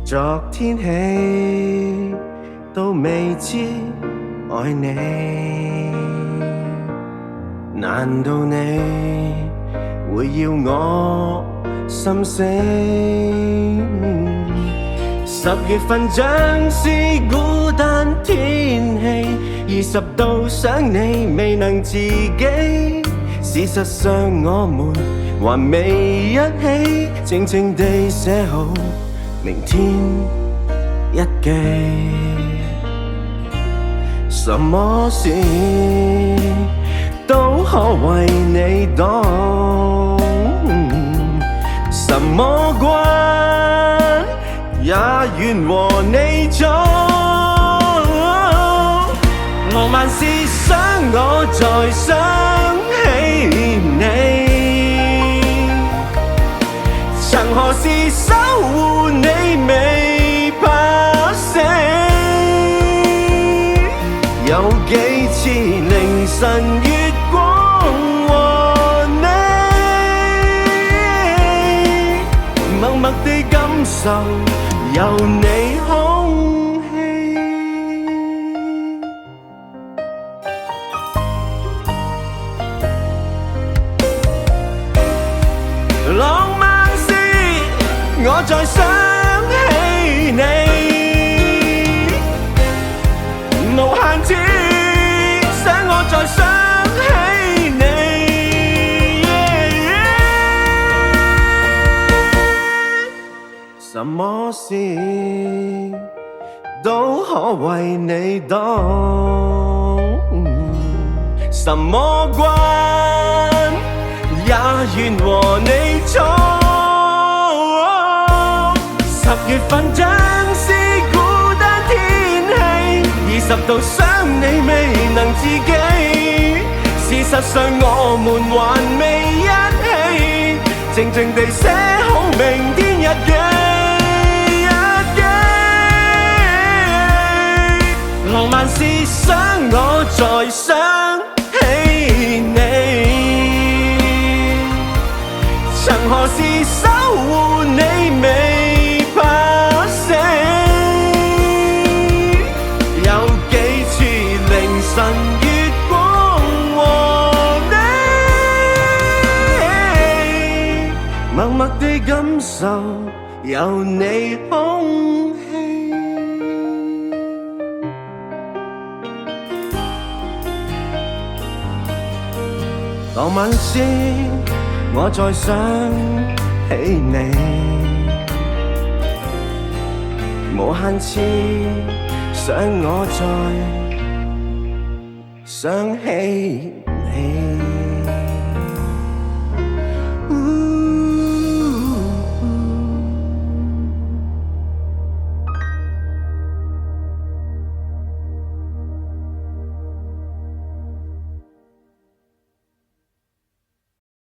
昨天起都未知愛你，難道你會要我心死？10月份像是孤單天氣，20度想你未能自己。事實上我們還未一起，靜靜地寫好明天一記。什麼事都可為你擋，什麼關也願和你闖。浪漫是想我再想起你，曾何時守護你未怕死，有幾次凌晨月光和你，默默地感受有你空氣。浪漫是我再想起你，無限次想我再想起你，什麼事都可為你擋，什麼關也願和你闖。10月份像是孤單天氣，20度想你未能自己。事實上我們還未一起，靜靜地寫好明天日記。浪漫是想我再想起你，曾何時守護你未怕死，有幾次凌晨月光和你，默默地感受有你空氣。浪漫是我再想起你，無限次想我再想起你。